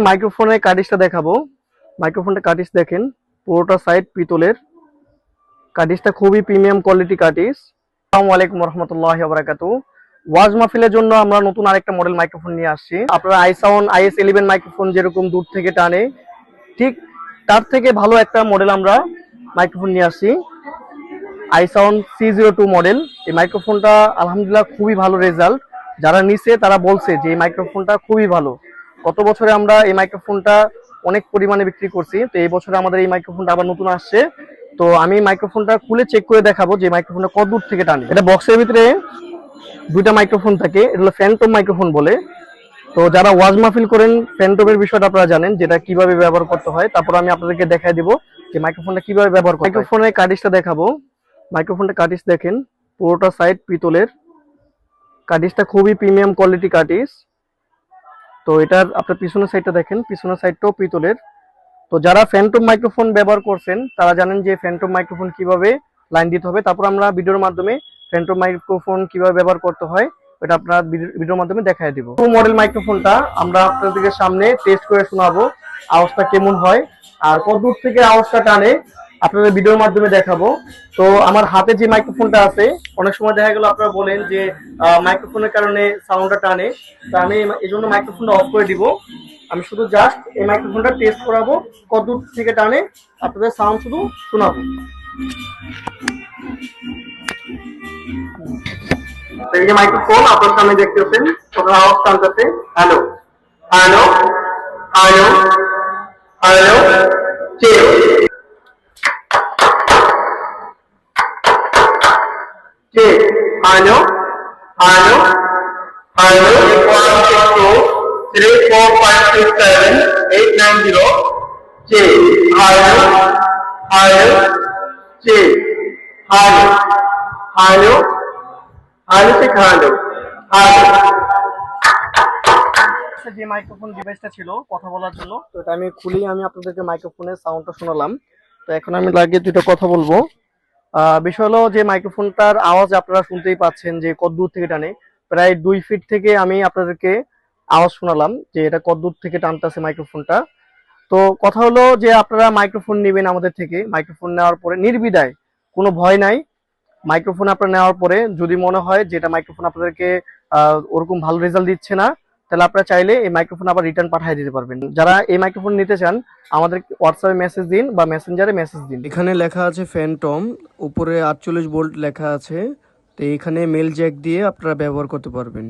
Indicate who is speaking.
Speaker 1: মাইক্রোফোনের কার্টিজটা দেখাবো। মাইক্রোফোনটা কার্টিজ দেখেন, পুরোটা সাইড পিতলের। কার্টিজটা খুবই প্রিমিয়াম কোয়ালিটি কার্টিজ। আসসালামু আলাইকুম রহমতুল্লাহি ওয়া বারাকাতুহু। ওয়াজ মাহফিলের জন্য আমরা নতুন আরেকটা মডেল মাইক্রোফোন নিয়ে আসছি। আপনারা iSound IS11 মাইক্রোফোন যেরকম দূর থেকে টানে, ঠিক তার থেকে ভালো একটা মডেল আমরা মাইক্রোফোন নিয়ে আসছি। iSound C02 model. এই মাইক্রোফোনটা আলহামদুলিল্লাহ খুবই ভালো রেজাল্ট। যারা নিছে তারা বলছে যে এই মাইক্রোফোনটা খুবই ভালো। গত বছরে আমরা এই মাইক্রোফোনটা অনেক পরিমাণে বিক্রি করছি, তো এই বছরে আমাদের এই মাইক্রোফোনটা আবার নতুন আসছে। তো আমি মাইক্রোফোনটা খুলে চেক করে দেখাবো যে মাইক্রোফোনটা কত দূর থেকে টানে। এটা বক্সের ভিতরে দুইটা মাইক্রোফোন থাকে, এটা হলো ফ্যান্টম মাইক্রোফোন বলে। তো যারা ওয়াজ মাহফিল করেন ফ্যান্টমের বিষয়টা আপনারা জানেন, যেটা কিভাবে ব্যবহার করতে হয়। তারপর আমি আপনাদেরকে দেখাই দিব যে মাইক্রোফোনটা কিভাবে ব্যবহার করতে হয়। মাইক্রোফোনের কার্টিজটা দেখাবো। মাইক্রোফোনটা কার্টিজ দেখেন, পুরোটা সাইড পিতলের। কার্টিজটা খুবই প্রিমিয়াম কোয়ালিটি কার্টিজ। তো এটার আপনার পিছনের সাইডটা দেখেন, পিছনের সাইডটাও পিতলের। তো যারা ফ্যান্টম মাইক্রোফোন ব্যবহার করছেন তারা জানেন যে ফ্যান্টম মাইক্রোফোন কিভাবে লাইন দিতে হবে। তারপর আমরা ভিডিওর মাধ্যমে ফ্যান্টম মাইক্রোফোন কিভাবে ব্যবহার করতে হয় এটা আপনার ভিডিওর মাধ্যমে দেখাই দিব। মডেল মাইক্রোফোনটা আমরা আপনাদেরকে সামনে টেস্ট করে শোনাবো আওয়াজটা কেমন হয় আর কত দূর থেকে আওয়াজটা টানে আপনাদের ভিডিওর মাধ্যমে দেখাবো। তো আমার হাতে যে মাইক্রোফোনটা আছে, অনেক সময় দেখা গেল আপনারা বলেন যে মাইক্রোফোনের কারণে সাউন্ডটা টানে, তো আমি এই জন্য মাইক্রোফোনটা অফ করে দিব। আমি শুধু জাস্ট এই মাইক্রোফোনটা টেস্ট করাবো কত দূর থেকে টানে, আপনাদের সাউন্ড শুধু শোনাবো। এই যে মাইক্রোফোন আপনার সামনে দেখতেছেন, ওটার আওয়াজ টানতেছে hello hello hello hello check check. Hello, hello, hello. 162 34567 890. Check. Hello, hello, check. Hello, hello, hello, check. Hello, hello. যে মাইক্রোফোন ডিভাইসটা ছিল কথা বলার জন্য, তো এটা আমি খুলি, আমি আপনাদেরকে মাইক্রোফোনের সাউন্ডটা শোনালাম। তো এখন আমি লাগিয়ে দুটো কথা বলবো। বিষয় হলো যে মাইক্রোফোনটার আওয়াজ আপনারা শুনতেই পাচ্ছেন যে কত দূর থেকে টানে। প্রায় 2 ফিট থেকে আমি আপনাদেরকে আওয়াজ শোনালাম যে এটা কত দূর থেকে টানতেছে মাইক্রোফোনটা। তো কথা হলো যে আপনারা মাইক্রোফোন নেবেন আমাদের থেকে, মাইক্রোফোন নেওয়ার পরে নির্দ্বিধায়, কোনো ভয় নাই। মাইক্রোফোন আপনারা নেওয়ার পরে যদি মনে হয় যে এটা মাইক্রোফোন আপনাদেরকে ওরকম ভালো রেজাল্ট দিচ্ছে না, তাহলে আপনারা চাইলে এই মাইক্রোফোন আবার রিটার্ন পাঠিয়ে দিতে পারবেন। যারা এই মাইক্রোফোন নিতে চান আমাদের হোয়াটসঅ্যাপে মেসেজ দিন বা মেসেঞ্জারে মেসেজ দিন। এখানে লেখা আছে ফ্যান্টম, উপরে 48 ভোল্ট লেখা আছে। তো এখানে মেল জ্যাক দিয়ে আপনারা ব্যবহার করতে পারবেন।